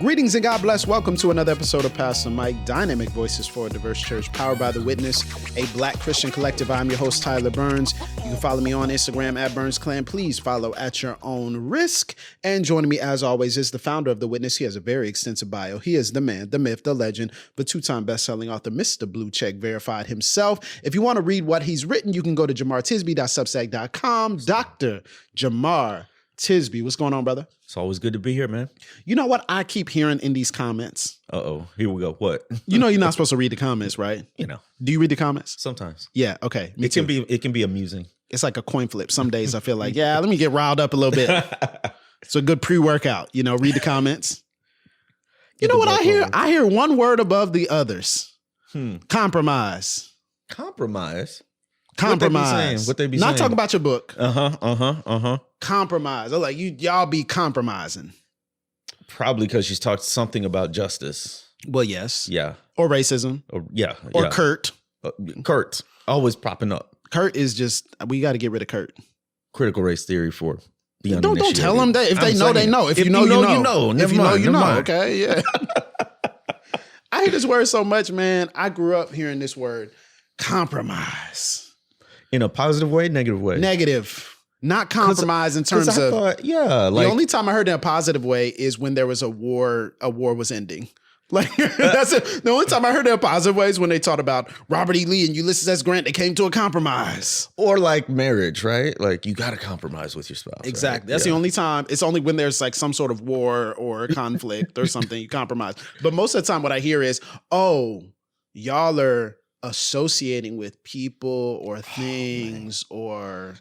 Greetings and God bless. Welcome to another episode of Pastor Mike, dynamic voices for a diverse church, powered by The Witness, a Black Christian collective. I'm your host, Tyler Burns. You can follow me on Instagram at BurnsClan. Please follow at your own risk. And joining me, as always, is the founder of The Witness. He has a very extensive bio. He is the man, the myth, the legend, the two-time best-selling author, Mr. Blue Check Verified himself. If you want to read what he's written, you can go to jemartisby.substack.com. Dr. Jemar Tisby. What's going on, brother? It's always good to be here, man. You know what I keep hearing in these comments? Uh-oh. Here we go. What? You know you're not supposed to read the comments, right? You know. Do you read the comments? Sometimes. Yeah, okay. It can be amusing. It's like a coin flip. Some days I feel like, yeah, let me get riled up a little bit. It's a good pre-workout, read the comments. You know what I hear? I hear one word above the others. Compromise. Compromise? Compromise. What they be saying? Not talking about your book. Uh-huh. Compromise. They're like, y'all be compromising. Probably because she's talked something about justice. Well, yes. Yeah. Or racism. Or Kurt. Kurt. Always popping up. Kurt is just, we got to get rid of Kurt. Critical race theory for the uninitiated. Don't tell them that. If they know, they know. If you know, you know. If you know, you know. Okay, yeah. I hear this word so much, man. I grew up hearing this word, compromise. In a positive way, negative way? Negative. Not compromise in terms of. The only time I heard it in a positive way is when there was a war was ending. Like that's it. The only time I heard it in a positive way is when they talked about Robert E. Lee and Ulysses S. Grant. They came to a compromise. Or like marriage, right? Like you got to compromise with your spouse. Exactly. Right? That's the only time. It's only when there's like some sort of war or conflict or something you compromise. But most of the time what I hear is, oh, y'all are associating with people or things or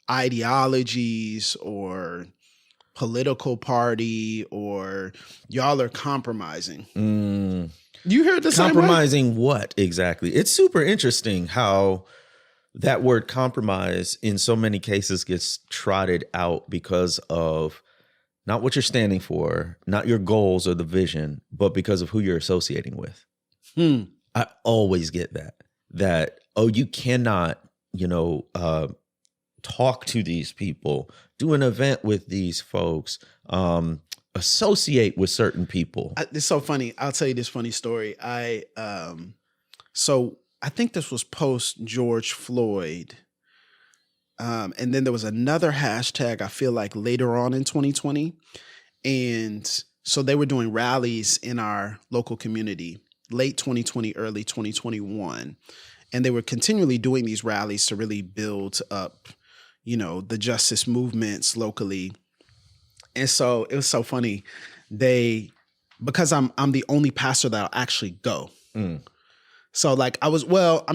ideologies or political party, or y'all are compromising. You heard the same way? Compromising what exactly? It's super interesting how that word compromise in so many cases gets trotted out because of not what you're standing for, not your goals or the vision, but because of who you're associating with. I always get that, oh, you cannot, talk to these people, do an event with these folks, associate with certain people. It's so funny. I'll tell you this funny story. So I think this was post George Floyd. And then there was another hashtag, I feel like later on in 2020. And so they were doing rallies in our local community, late 2020, early 2021. And they were continually doing these rallies to really build up, the justice movements locally. And so it was so funny. Because I'm the only pastor that'll actually go. So like I'm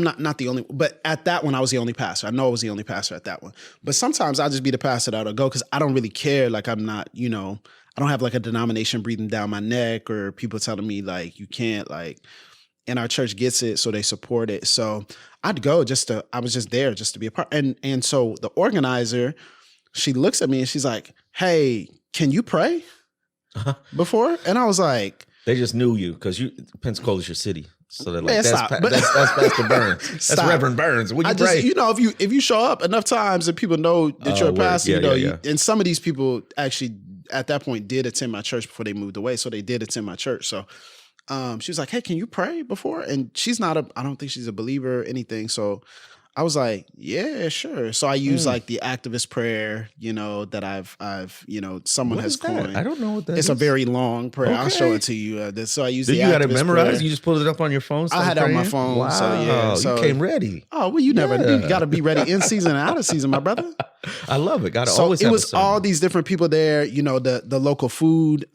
not the only, but at that one I was the only pastor. I know I was the only pastor at that one. But sometimes I'll just be the pastor that'll go because I don't really care. Like I'm not, I don't have like a denomination breathing down my neck or people telling me like you can't, like, and our church gets it, so they support it. So I'd go I was just there just to be a part. And so the organizer, she looks at me and she's like, hey, can you pray before? And I was like. They just knew you because Pensacola's your city. So they're like, that's Pastor Burns. That's Reverend Burns. Would you pray? If you show up enough times and people know that you're a pastor, and some of these people actually at that point did attend my church before they moved away. So they did attend my church. So she was like, hey, can you pray before? And I don't think she's a believer or anything. So I was like, yeah, sure. So I use like the activist prayer, that I've someone has coined. I don't know what that is. It's a very long prayer. Okay. I'll show it to you. So I use the activist prayer. You got it memorized? You just pulled it up on your phone? I had it on my phone. Wow. So yeah. So, you came ready. Oh, well, you got to be ready in season and out of season, my brother. I love it. So it was all these different people there, the local food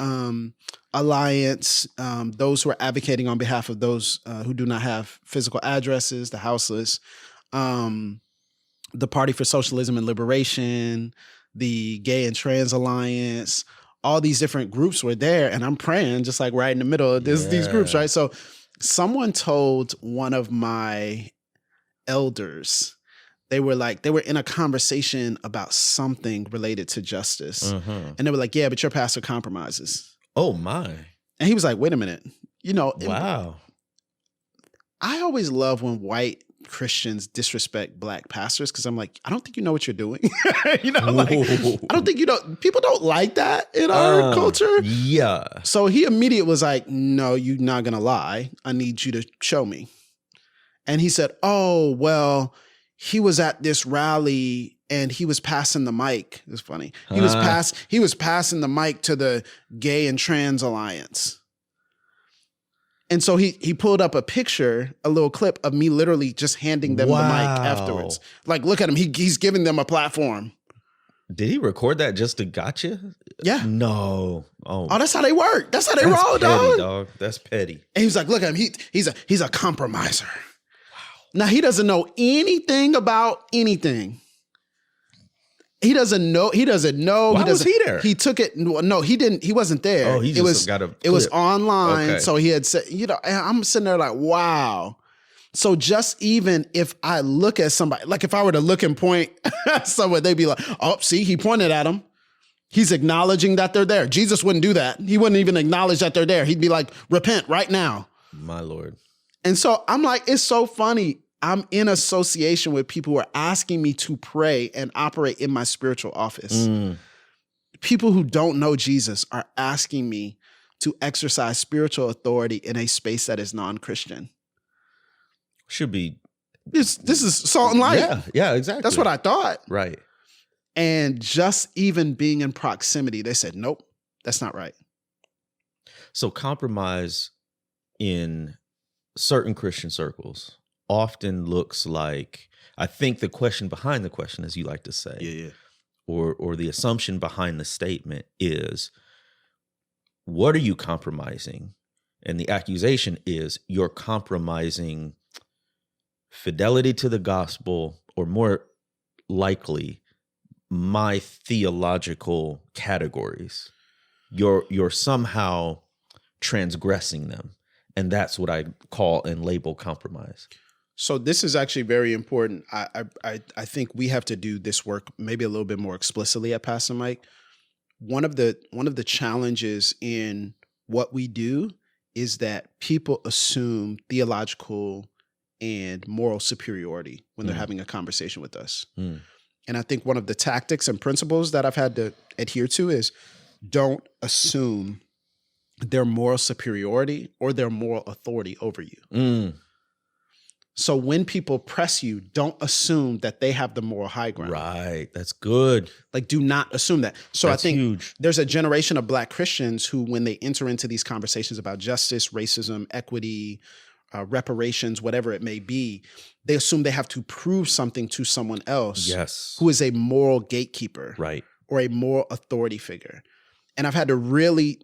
alliance, those who are advocating on behalf of those who do not have physical addresses, the houseless, the Party for Socialism and Liberation, the Gay and Trans Alliance, all these different groups were there. And I'm praying just like right in the middle of these groups, right? So someone told one of my elders, they were in a conversation about something related to justice. And they were like, yeah, but your pastor compromises. Oh my. And he was like, wait a minute. Wow. I always love when white Christians disrespect black pastors because I'm like, I don't think you know what you're doing. Like, I don't think you know. People don't like that in our culture. Yeah. So he immediately was like, no, you're not going to lie. I need you to show me. And he said, oh, well, he was at this rally and he was passing the mic. It's funny. He was passing the mic to the Gay and Trans Alliance. And so he pulled up a picture, a little clip of me literally just handing them the mic afterwards. Like, look at him. He's giving them a platform. Did he record that just to gotcha? Yeah. No. Oh, that's how they work. That's how they roll, dog. That's petty. And he was like, look at him. He's a compromiser. Wow. Now, he doesn't know anything about anything. He doesn't know. Why was he there? He took it. No, he didn't. He wasn't there. Oh, he just got a clip. It was online. Okay. So he had said, I'm sitting there like, wow. So just even if I look at somebody, like if I were to look and point at someone, they'd be like, oh, see, he pointed at them. He's acknowledging that they're there. Jesus wouldn't do that. He wouldn't even acknowledge that they're there. He'd be like, repent right now. My Lord. And so I'm like, it's so funny. I'm in association with people who are asking me to pray and operate in my spiritual office. People who don't know Jesus are asking me to exercise spiritual authority in a space that is non-Christian. Should be. This is salt and light. Yeah, exactly. That's what I thought. Right. And just even being in proximity, they said, nope, that's not right. So compromise in certain Christian circles often looks like, I think the question behind the question, as you like to say, or the assumption behind the statement is, what are you compromising? And the accusation is you're compromising fidelity to the gospel, or more likely, my theological categories. You're somehow transgressing them. And that's what I call and label compromise. So this is actually very important. I think we have to do this work maybe a little bit more explicitly at Pastor Mike. One of the challenges in what we do is that people assume theological and moral superiority when they're having a conversation with us. And I think one of the tactics and principles that I've had to adhere to is don't assume their moral superiority or their moral authority over you. So when people press you, don't assume that they have the moral high ground. Right. That's good. Like, do not assume that. So That's I think huge. There's a generation of Black Christians who, when they enter into these conversations about justice, racism, equity, reparations, whatever it may be, they assume they have to prove something to someone else who is a moral gatekeeper, right, or a moral authority figure. And I've had to really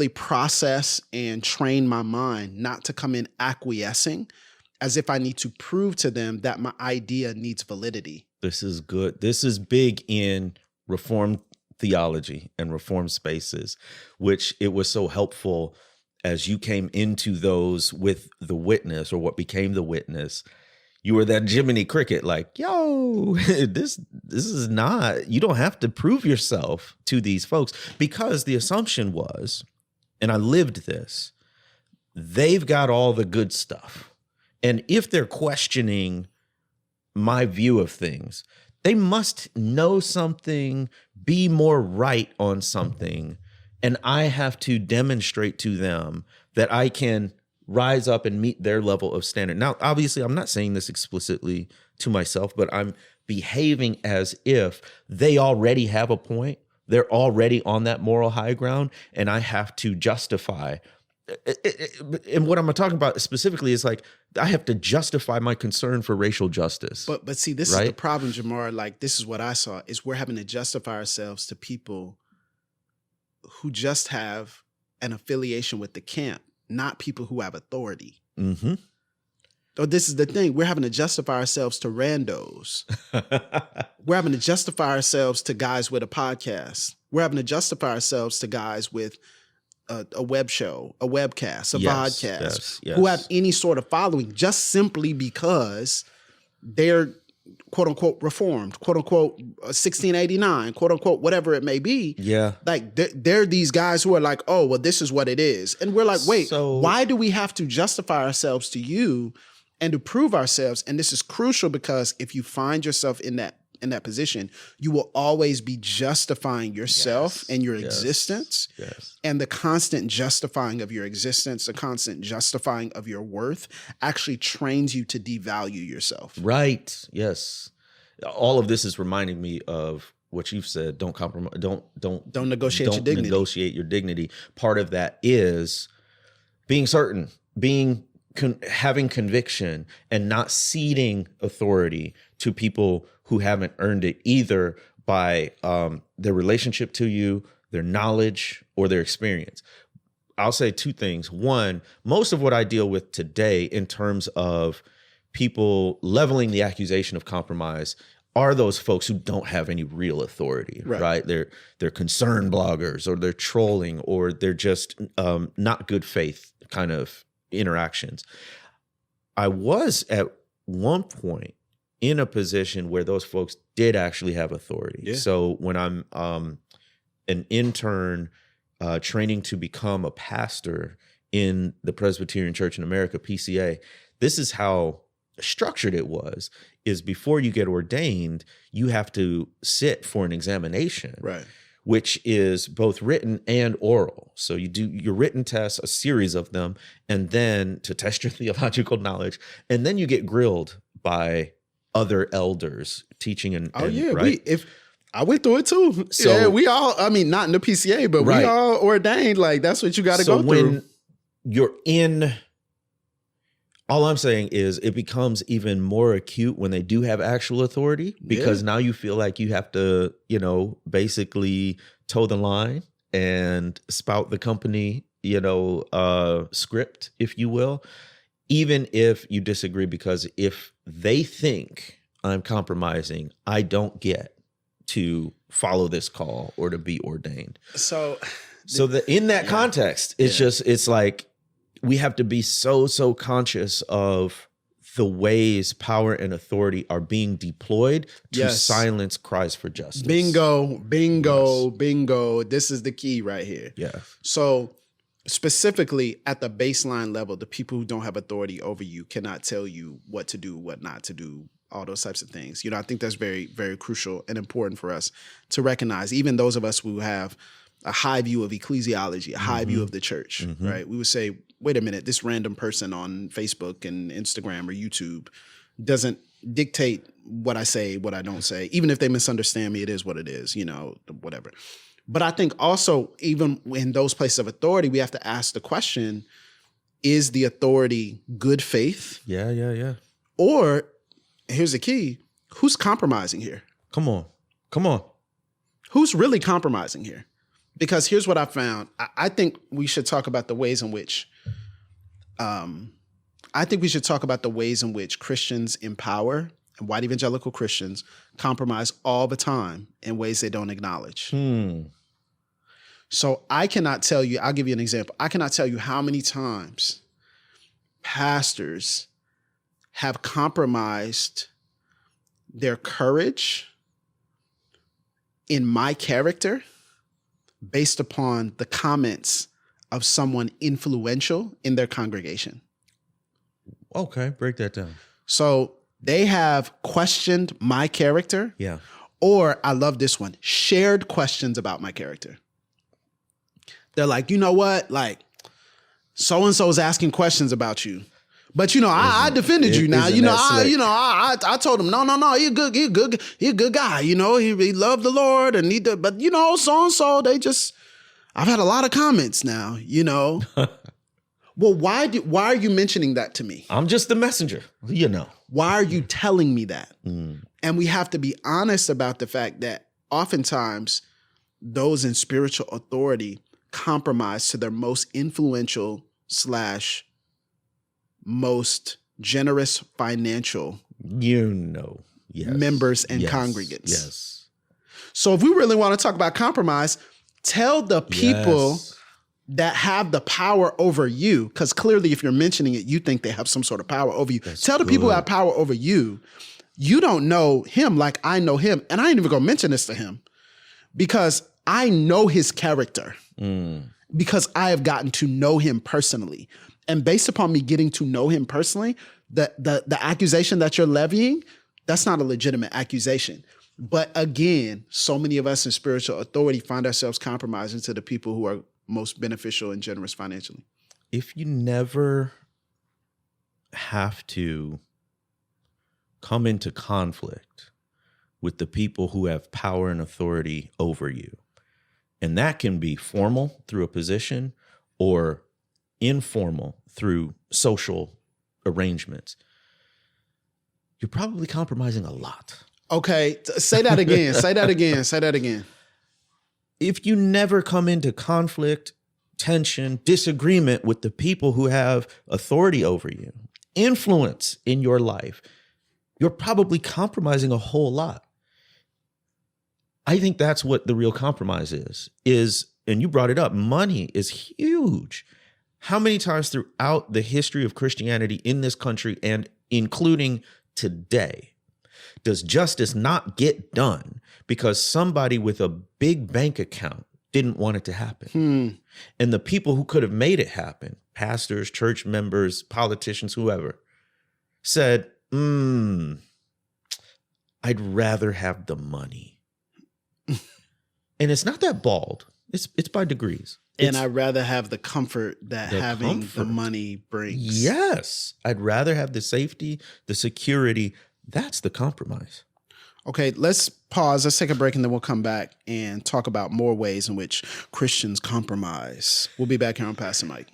process and train my mind not to come in acquiescing as if I need to prove to them that my idea needs validity. This is good. This is big in Reformed theology and Reformed spaces, which it was so helpful as you came into those with the witness, or what became the witness. You were that Jiminy Cricket, like, yo, this is not, you don't have to prove yourself to these folks, because the assumption was, and I lived this, they've got all the good stuff. And if they're questioning my view of things, they must know something, be more right on something. And I have to demonstrate to them that I can rise up and meet their level of standard. Now, obviously, I'm not saying this explicitly to myself, but I'm behaving as if they already have a point. They're already on that moral high ground, and I have to justify. And what I'm talking about specifically is like, I have to justify my concern for racial justice. But see, this is the problem, Jemar. Like, this is what I saw, is we're having to justify ourselves to people who just have an affiliation with the camp, not people who have authority. Mm-hmm. So this is the thing. We're having to justify ourselves to randos. We're having to justify ourselves to guys with a podcast. We're having to justify ourselves to guys with a web show, a webcast, a podcast, who have any sort of following, just simply because they're quote unquote reformed, quote unquote 1689, quote unquote whatever it may be. Yeah, like they're these guys who are like, oh, well, this is what it is, and we're like, wait, why do we have to justify ourselves to you and to prove ourselves. And this is crucial because if you find yourself in that position, you will always be justifying yourself and your existence. And the constant justifying of your existence, the constant justifying of your worth actually trains you to devalue yourself. Right. Yes. All of this is reminding me of what you've said. Don't compromise. Don't negotiate your dignity. Negotiate your dignity. Part of that is being certain, having conviction, and not ceding authority to people who haven't earned it either by their relationship to you, their knowledge, or their experience. I'll say two things. One, most of what I deal with today in terms of people leveling the accusation of compromise are those folks who don't have any real authority, right? They're concerned bloggers, or they're trolling, or they're just not good faith kind of interactions. I was at one point in a position where those folks did actually have authority. Yeah. So when I'm an intern training to become a pastor in the Presbyterian Church in America, PCA, this is how structured it was, is before you get ordained, you have to sit for an examination, which is both written and oral. So you do your written tests, a series of them, and then to test your theological knowledge, and then you get grilled by other elders teaching and right? I went through it too. So yeah, we all, I mean, not in the PCA, but we all ordained. Like, that's what you got to go through. So when you're in, all I'm saying is it becomes even more acute when they do have actual authority, because now you feel like you have to, basically toe the line and spout the company, script, if you will, even if you disagree, because if they think I'm compromising, I don't get to follow this call or to be ordained. So in that context, it's like we have to be so conscious of the ways power and authority are being deployed to silence cries for justice. Bingo. This is the key right here. Yeah. So specifically at the baseline level, the people who don't have authority over you cannot tell you what to do, what not to do, all those types of things. I think that's very, very crucial and important for us to recognize. Even those of us who have a high view of ecclesiology, a high view of the church, right? We would say, wait a minute, this random person on Facebook and Instagram or YouTube doesn't dictate what I say, what I don't say. Even if they misunderstand me, it is what it is, whatever. But I think also, even in those places of authority, we have to ask the question, is the authority good faith? Yeah. Or, here's the key, who's compromising here? Come on. Who's really compromising here? Because here's what I found. I think we should talk about the ways in which, Christians in power and white evangelical Christians compromise all the time in ways they don't acknowledge. So I cannot tell you, I'll give you an example. I cannot tell you how many times pastors have compromised their courage in my character based upon the comments of someone influential in their congregation. Okay, break that down. So they have questioned my character. Yeah. Or, I love this one, shared questions about my character. They're like, you know what? Like, so-and-so is asking questions about you. But I defended you now. I told him, no, he a good guy. He loved the Lord and but so-and-so, I've had a lot of comments now, Well, why are you mentioning that to me? I'm just the messenger, Why are you telling me that? And we have to be honest about the fact that oftentimes those in spiritual authority compromise to their most influential / most generous financial members and congregants. Yes. So if we really want to talk about compromise, tell the people that have the power over you, because clearly if you're mentioning it, you think they have some sort of power over you. Tell the people who have power over you, you don't know him like I know him. And I ain't even gonna mention this to him because I know his character. Because I have gotten to know him personally. And based upon me getting to know him personally, the accusation that you're levying, that's not a legitimate accusation. But again, so many of us in spiritual authority find ourselves compromising to the people who are most beneficial and generous financially. If you never have to come into conflict with the people who have power and authority over you, and that can be formal through a position or informal through social arrangements, you're probably compromising a lot. Okay, say that again. Say that again. Say that again. If you never come into conflict, tension, disagreement with the people who have authority over you, influence in your life, you're probably compromising a whole lot. I think that's what the real compromise is, and you brought it up, money is huge. How many times throughout the history of Christianity in this country and including today does justice not get done because somebody with a big bank account didn't want it to happen? And the people who could have made it happen, pastors, church members, politicians, whoever, said, I'd rather have the money. And it's not that bald. It's by degrees. And I'd rather have the comfort that having the money brings. Yes. I'd rather have the safety, the security. That's the compromise. Okay, let's pause. Let's take a break and then we'll come back and talk about more ways in which Christians compromise. We'll be back here on Pass the Mic.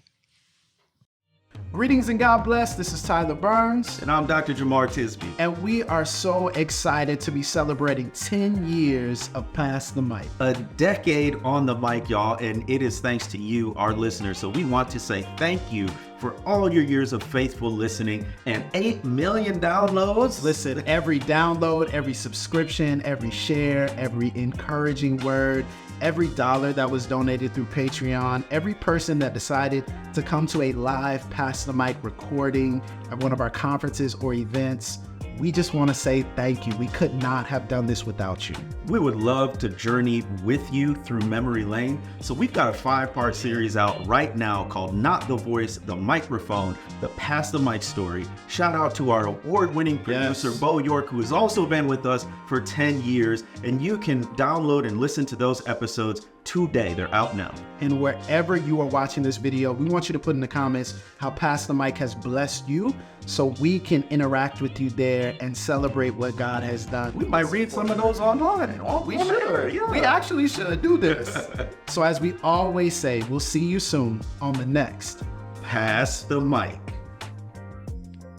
Greetings and God bless. This is Tyler Burns. And I'm Dr. Jemar Tisby. And we are so excited to be celebrating 10 years of Pass the Mic. A decade on the mic, y'all, and it is thanks to you, our listeners. So we want to say thank you for all your years of faithful listening and 8 million downloads. Listen, every download, every subscription, every share, every encouraging word, every dollar that was donated through Patreon, every person that decided to come to a live Pass the Mic recording at one of our conferences or events, we just want to say thank you. We could not have done this without you. We would love to journey with you through memory lane. So we've got a 5-part series out right now called Not the Voice, the Microphone, the Pass the Mic story. Shout out to our award-winning producer, Bo York, who has also been with us for 10 years. And you can download and listen to those episodes today. They're out now. And wherever you are watching this video, we want you to put in the comments how Pass the Mic has blessed you so we can interact with you there and celebrate what God has done. We might read some of those online. We should. Yeah. We actually should do this. So as we always say, we'll see you soon on the next Pass the Mic.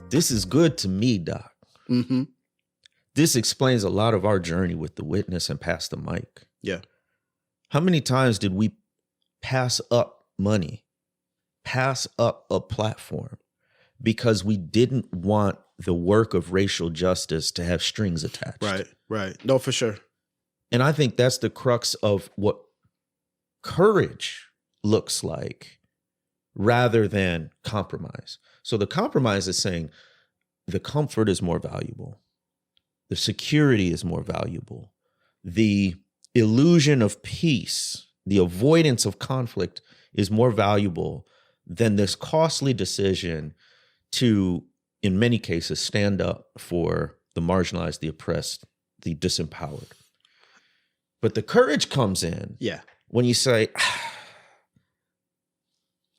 This is good to me, Doc. Mm-hmm. This explains a lot of our journey with the witness and Pass the Mic. Yeah. How many times did we pass up money, pass up a platform because we didn't want the work of racial justice to have strings attached? Right. No, for sure. And I think that's the crux of what courage looks like rather than compromise. So the compromise is saying the comfort is more valuable. The security is more valuable. The illusion of peace, the avoidance of conflict is more valuable than this costly decision to, in many cases, stand up for the marginalized, the oppressed, the disempowered. But the courage comes in when you say,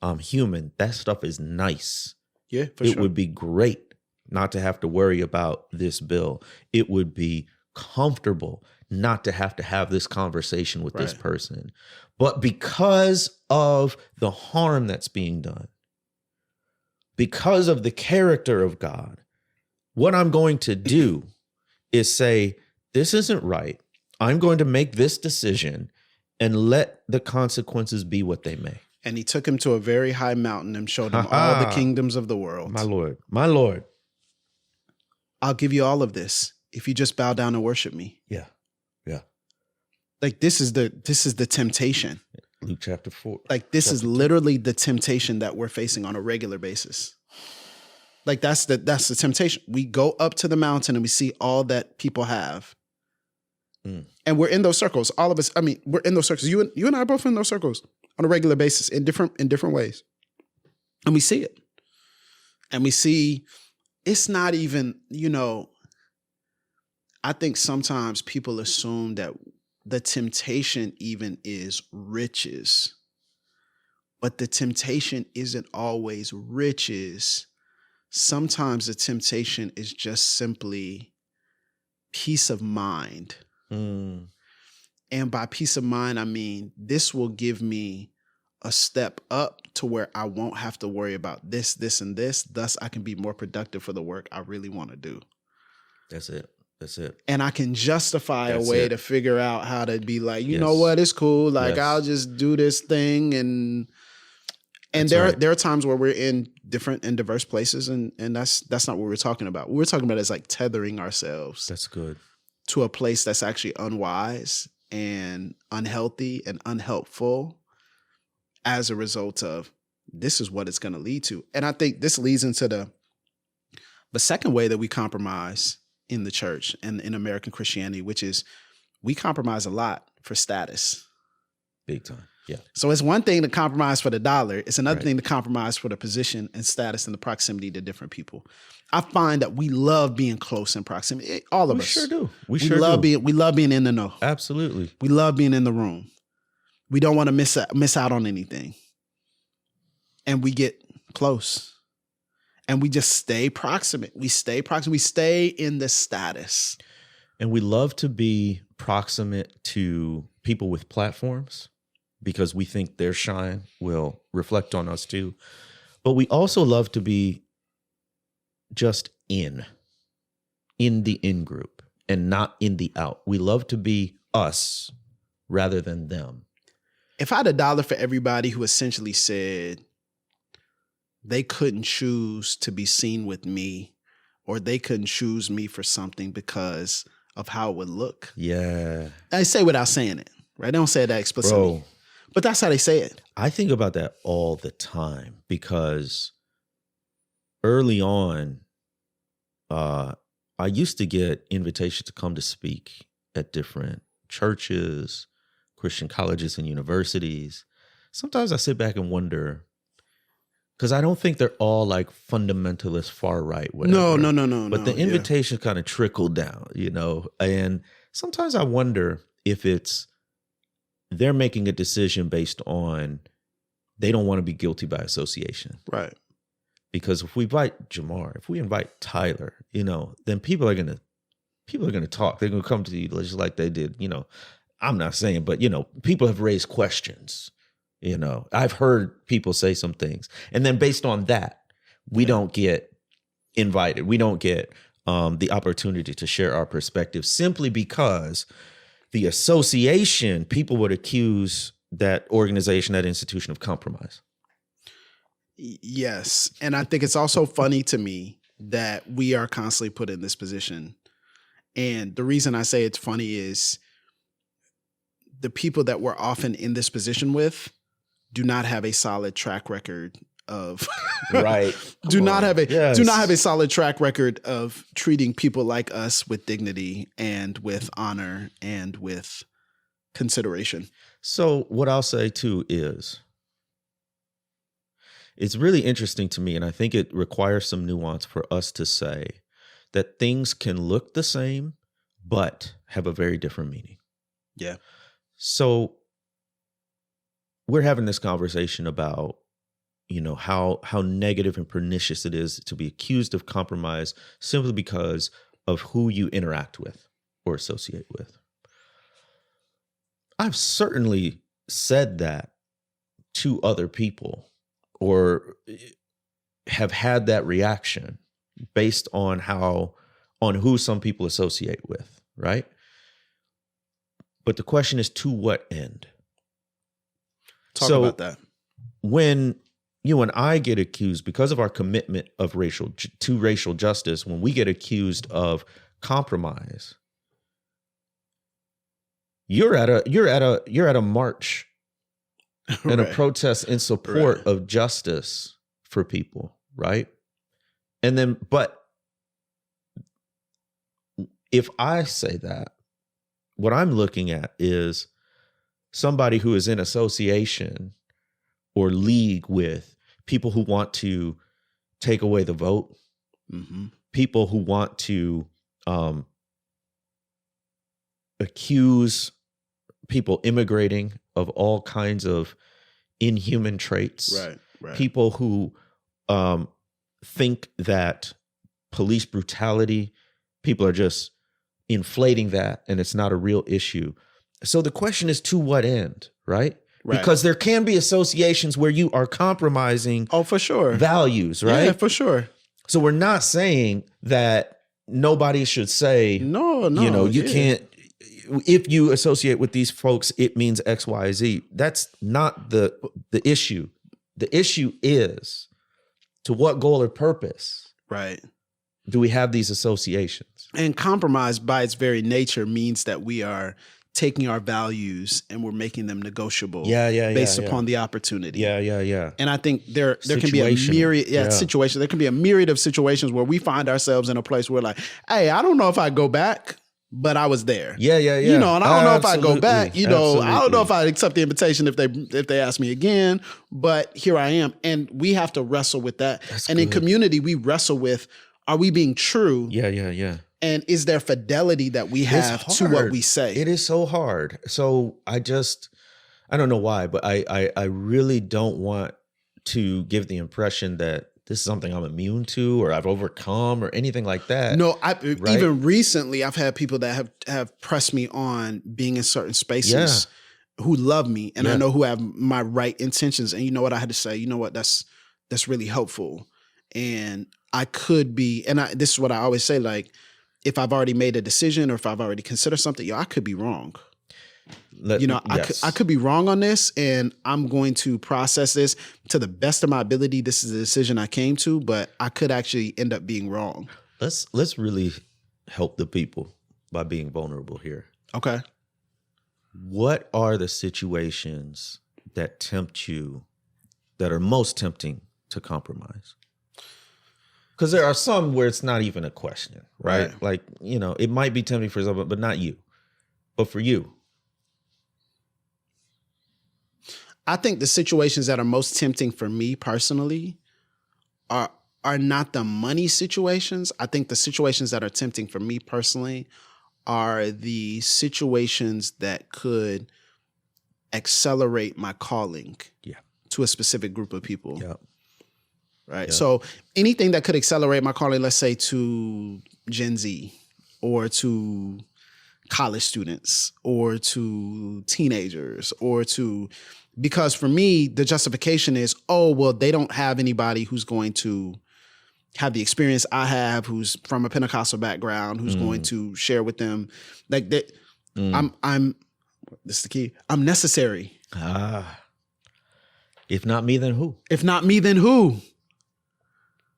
I'm human. That stuff is nice. Yeah, for It sure. would be great not to have to worry about this bill. It would be comfortable not to have this conversation with this person. But because of the harm that's being done, because of the character of God, what I'm going to do is say, this isn't right. I'm going to make this decision and let the consequences be what they may. And he took him to a very high mountain and showed him all the kingdoms of the world. My Lord, my Lord. I'll give you all of this if you just bow down and worship me. Yeah. Like this is the temptation. Luke chapter 4. Like this is literally the temptation that we're facing on a regular basis. Like that's the temptation. We go up to the mountain and we see all that people have. And we're in those circles. All of us, I mean, we're in those circles. You and I are both in those circles on a regular basis in different ways. And we see it. And we see it's not even, I think sometimes people assume that the temptation even is riches. But the temptation isn't always riches. Sometimes the temptation is just simply peace of mind. Mm. And by peace of mind, I mean, this will give me a step up to where I won't have to worry about this, this, and this. Thus, I can be more productive for the work I really want to do. That's it. That's it. And I can justify That's a way it. to figure out how to be like, you Yes. know what, it's cool. Like, Yes. I'll just do this thing. And That's there right. there are times where we're in different and diverse places, and that's not what we're talking about. What we're talking about is like tethering ourselves That's good. to a place that's actually unwise and unhealthy and unhelpful as a result of this is what it's going to lead to. And I think this leads into the second way that we compromise in the church and in American Christianity, which is we compromise a lot for status. Big time. Yeah. So it's one thing to compromise for the dollar. It's another Right. thing to compromise for the position and status and the proximity to different people. I find that we love being close in proximity. All of We us. sure do. We love being in the know. Absolutely. We love being in the room. We don't want to miss out on anything. And we get close. And we just stay proximate. We stay proximate. We stay in the status. And we love to be proximate to people with platforms because we think their shine will reflect on us too. But we also love to be just in the in group and not in the out. We love to be us rather than them. If I had $1 for everybody who essentially said they couldn't choose to be seen with me, or they couldn't choose me for something because of how it would look. Yeah. I say without saying it, right? They don't say that explicitly. Bro, But that's how they say it. I think about that all the time because early on, I used to get invitations to come to speak at different churches, Christian colleges and universities. Sometimes I sit back and wonder, because I don't think they're all like fundamentalist, far right, whatever. No. But the yeah. invitation kind of trickled down, and sometimes I wonder if it's they're making a decision based on they don't want to be guilty by association. Right. Because if we invite Jemar, if we invite Tyler, then people are gonna talk. They're gonna come to you just like they did. I'm not saying, but people have raised questions. I've heard people say some things, and then based on that, we don't get invited. We don't get the opportunity to share our perspective simply because the association, people would accuse that organization, that institution of compromise. Yes. And I think it's also funny to me that we are constantly put in this position. And the reason I say it's funny is the people that we're often in this position with do not have a solid track record of Right. do not have Yes. a solid track record of treating people like us with dignity and with honor and with consideration. So what I'll say too is it's really interesting to me, and I think it requires some nuance for us to say that things can look the same, but have a very different meaning. Yeah. So we're having this conversation about, how negative and pernicious it is to be accused of compromise simply because of who you interact with or associate with. I've certainly said that to other people or have had that reaction based on who some people associate with, right? But the question is, to what end? Talk about that. When you and I get accused because of our commitment of to racial justice, when we get accused of compromise, you're at a march and a Right. protest in support Right. of justice for people, right? And then, but if I say that, what I'm looking at is somebody who is in association or league with people who want to take away the vote, Mm-hmm. people who want to accuse people immigrating of all kinds of inhuman traits, Right. people who think that police brutality, people are just inflating that and it's not a real issue. So the question is, to what end, right? Because there can be associations where you are compromising for sure values, right? Yeah, for sure. So we're not saying that nobody should say, No, you can't, if you associate with these folks, it means X, Y, Z. That's not the issue. The issue is, to what goal or purpose do we have these associations? And compromise by its very nature means that we are taking our values and we're making them negotiable based upon the opportunity. Yeah. And I think there can be a myriad situations. There can be a myriad of situations where we find ourselves in a place where like, hey, I don't know if I go back, but I was there. Yeah. You know, and I don't know if I go back. You know, I don't know if I accept the invitation if they ask me again, but here I am. And we have to wrestle with that. In community, we wrestle with, are we being true? Yeah. And is there fidelity that we have to what we say? It is so hard. So I don't know why, but I really don't want to give the impression that this is something I'm immune to or I've overcome or anything like that. No, even recently I've had people that have pressed me on being in certain spaces who love me and I know who have my right intentions. And you know what I had to say? You know what? That's really helpful. And I could be, and this is what I always say, like, if I've already made a decision or if I've already considered something, I could be wrong. I could be wrong on this, and I'm going to process this to the best of my ability. This is the decision I came to, but I could actually end up being wrong. Let's really help the people by being vulnerable here. Okay. What are the situations that tempt you, that are most tempting to compromise? Because there are some where it's not even a question, right? Like, it might be tempting for someone, but not you. But for you. I think the situations that are most tempting for me personally are not the money situations. I think the situations that are tempting for me personally are the situations that could accelerate my calling to a specific group of people. Yeah. Right. Yeah. So anything that could accelerate my calling, let's say to Gen Z or to college students or to teenagers because for me, the justification is, they don't have anybody who's going to have the experience I have, who's from a Pentecostal background, who's going to share with them. Like that. This is the key. I'm necessary. If not me, then who? If not me, then who?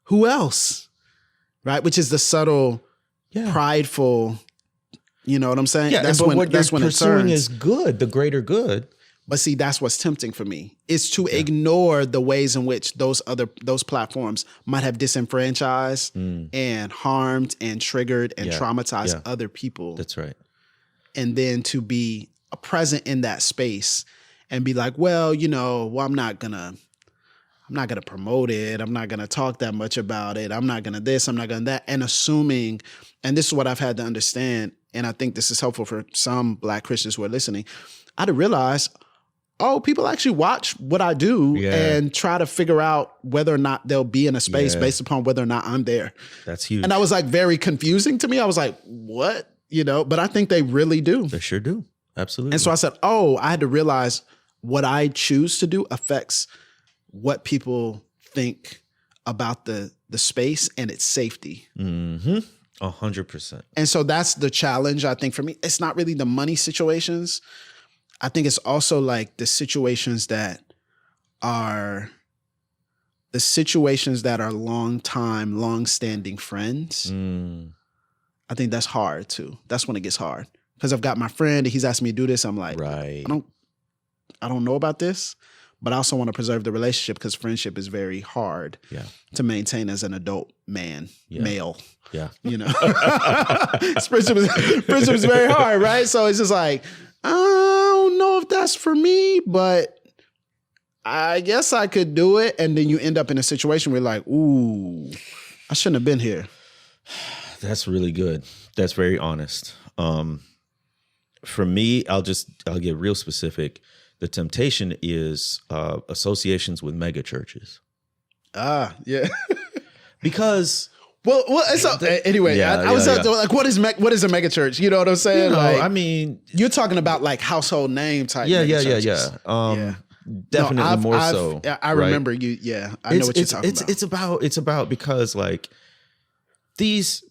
Who else? Right? Which is the subtle, prideful, you know what I'm saying? Yeah, that's but when what that's you're when it pursuing turns. is good, the greater good. But see, that's what's tempting for me. Is to ignore the ways in which those platforms might have disenfranchised and harmed and triggered and traumatized other people. That's right. And then to be present in that space and be like, I'm not gonna promote it. I'm not gonna talk that much about it. I'm not gonna this, I'm not gonna that. And assuming, and this is what I've had to understand, and I think this is helpful for some Black Christians who are listening, I had to realize, people actually watch what I do and try to figure out whether or not they'll be in a space based upon whether or not I'm there. That's huge. And that was like very confusing to me. I was like, what? But I think they really do. They sure do. Absolutely. And so I said, I had to realize what I choose to do affects what people think about the space and its safety. 100%. And so that's the challenge, I think, for me. It's not really the money situations. I think it's also like the situations that are long-standing friends. I think that's hard too. That's when it gets hard. Because I've got my friend, he's asked me to do this. I'm like, I don't know about this, but I also want to preserve the relationship because friendship is very hard to maintain as an adult male. Yeah. Friendship is very hard, right? So it's just like, I don't know if that's for me, but I guess I could do it. And then you end up in a situation where you're like, ooh, I shouldn't have been here. That's really good. That's very honest. For me, I'll get real specific. The temptation is associations with mega churches. Yeah. Because well, anyway, I was like, what is a mega church? You know what I'm saying? Like, I mean, you're talking about like household name type. Yeah. Definitely no, more so. I remember you. Yeah, I know what you're talking about. It's about because like these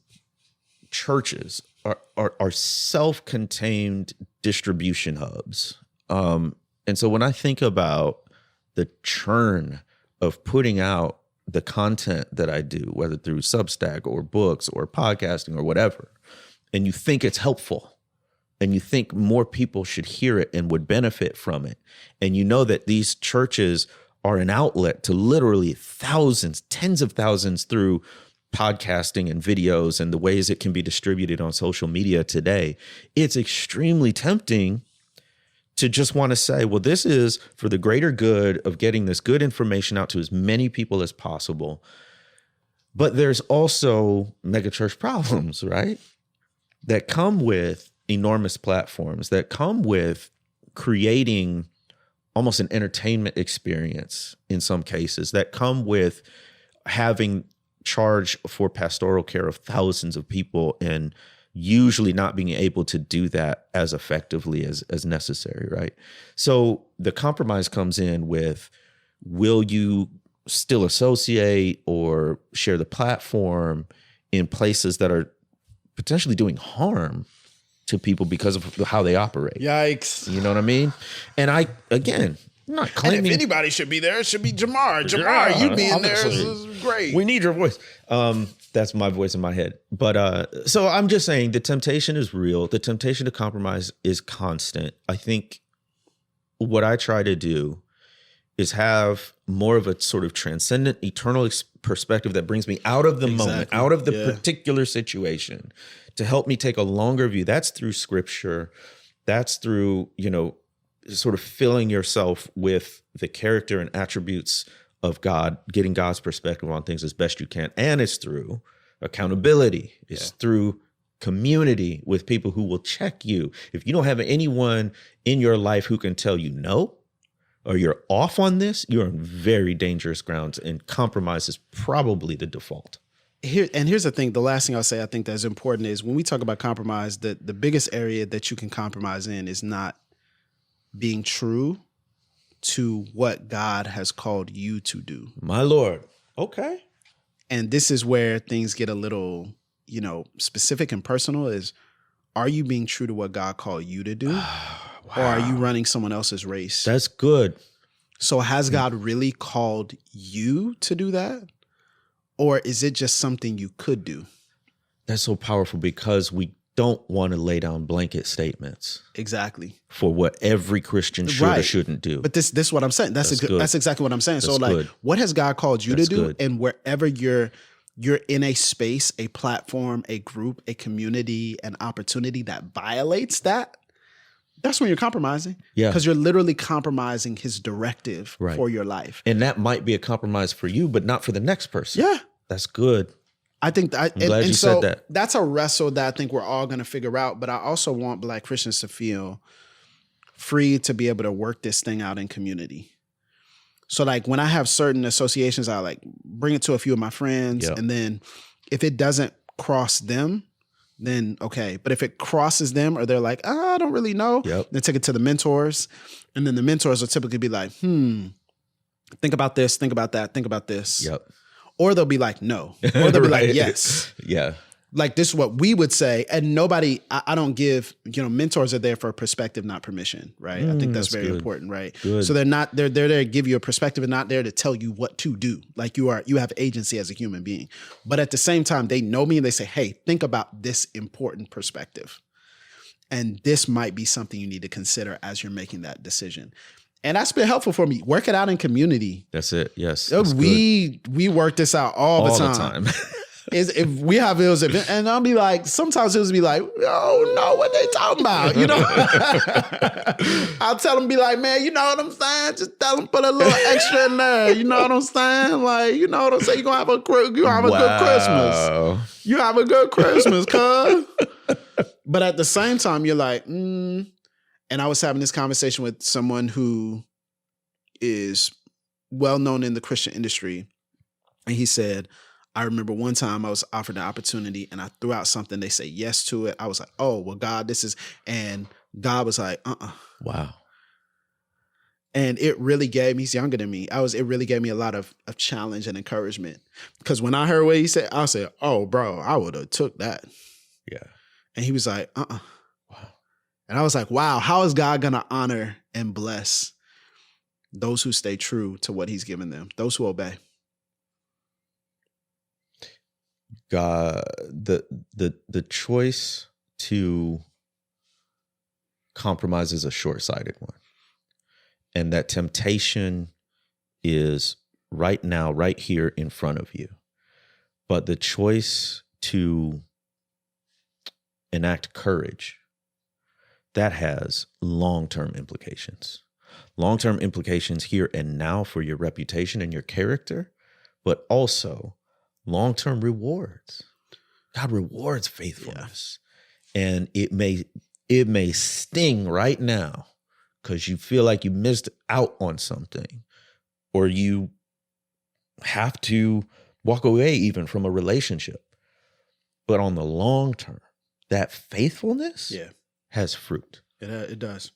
churches are self-contained distribution hubs. And so when I think about the churn of putting out the content that I do, whether through Substack or books or podcasting or whatever, and you think it's helpful and you think more people should hear it and would benefit from it, and you know that these churches are an outlet to literally thousands, tens of thousands through podcasting and videos and the ways it can be distributed on social media today, it's extremely tempting to just want to say, well, this is for the greater good of getting this good information out to as many people as possible. But there's also megachurch problems, right? That come with enormous platforms, that come with creating almost an entertainment experience in some cases, that come with having charge for pastoral care of thousands of people and usually not being able to do that as effectively as necessary, right? So the compromise comes in with, will you still associate or share the platform in places that are potentially doing harm to people because of how they operate? Yikes. You know what I mean? And I'm not claiming. And if anybody should be there, it should be Jemar. Jemar, you being there is great. We need your voice. That's my voice in my head. But so I'm just saying the temptation is real. The temptation to compromise is constant. I think what I try to do is have more of a sort of transcendent, eternal perspective that brings me out of the moment, out of the particular situation, to help me take a longer view. That's through scripture. That's through, sort of filling yourself with the character and attributes of God, getting God's perspective on things as best you can. And it's through accountability. It's through community with people who will check you. If you don't have anyone in your life who can tell you no, or you're off on this, you're on very dangerous grounds, and compromise is probably the default. Here's the thing. The last thing I'll say I think that's important is when we talk about compromise, the biggest area that you can compromise in is not being true to what God has called you to do. My Lord. Okay. And this is where things get a little, specific and personal is, are you being true to what God called you to do? Wow. Or are you running someone else's race? That's good. So has God really called you to do that? Or is it just something you could do? That's so powerful because we don't want to lay down blanket statements. Exactly. For what every Christian should or shouldn't do. But this is what I'm saying. That's exactly what I'm saying. That's so like, good. What has God called you to do? Good. And wherever you're in a space, a platform, a group, a community, an opportunity that violates that, that's when you're compromising. Yeah. Because you're literally compromising his directive for your life. And that might be a compromise for you, but not for the next person. Yeah. That's good. I think I'm glad you said that. That's a wrestle that I think we're all going to figure out. But I also want Black Christians to feel free to be able to work this thing out in community. So like when I have certain associations, I like bring it to a few of my friends. Yep. And then if it doesn't cross them, then okay. But if it crosses them or they're like, I don't really know, then take it to the mentors. And then the mentors will typically be like, think about this, think about that, think about this. Yep. Or they'll be like, no. Or they'll be like, yes. Yeah. Like this is what we would say. And nobody, I don't give, mentors are there for perspective, not permission, right? I think that's very important, right? Good. So they're there to give you a perspective and not there to tell you what to do. Like you have agency as a human being. But at the same time, they know me and they say, hey, think about this important perspective. And this might be something you need to consider as you're making that decision. And that's been helpful for me. Work it out in community. That's it. Yes. We work this out all the time. is if we have those events, and I'll be like, sometimes it'll be like, oh no, what they talking about? You know, I'll tell them, be like, man, you know what I'm saying? Just tell them put a little extra in there. You know what I'm saying? Like, you know what I'm saying? You gonna have a good Christmas. You have a good Christmas, cuz. But at the same time, you're like, And I was having this conversation with someone who is well known in the Christian industry. And he said, I remember one time I was offered an opportunity and I threw out something. They say yes to it. I was like, oh, well, God, this is, and God was like, Wow. And it really gave me, he's younger than me. It really gave me a lot of challenge and encouragement. Because when I heard what he said, I said, oh, bro, I would have took that. Yeah. And he was like, Wow. And I was like, wow, how is God going to honor and bless those who stay true to what he's given them, those who obey? God, the choice to compromise is a short-sighted one. And that temptation is right now, right here in front of you. But the choice to enact courage, that has long-term implications. Long-term implications here and now for your reputation and your character, but also long-term rewards. God rewards faithfulness. Yeah. And it may sting right now because you feel like you missed out on something, or you have to walk away even from a relationship. But on the long term, that faithfulness has fruit. It does.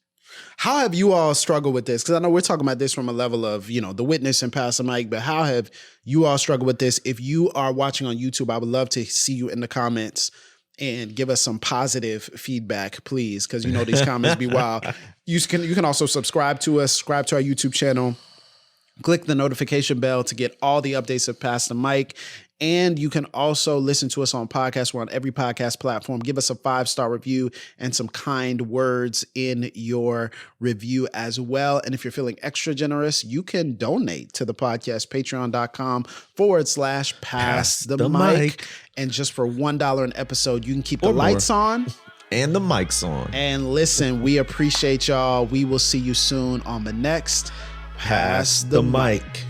How have you all struggled with this? Because I know we're talking about this from a level of, the witness and Pastor Mike, but how have you all struggled with this? If you are watching on YouTube, I would love to see you in the comments and give us some positive feedback, please, because these comments be wild. You can also subscribe to us, subscribe to our YouTube channel, click the notification bell to get all the updates of Pastor Mike. And you can also listen to us on podcasts. We're on every podcast platform. Give us a 5-star review and some kind words in your review as well. And if you're feeling extra generous, you can donate to the podcast, patreon.com/pass the mic. And just for $1 an episode, you can keep the lights on. And the mics on. And listen, we appreciate y'all. We will see you soon on the next Pass the Mic.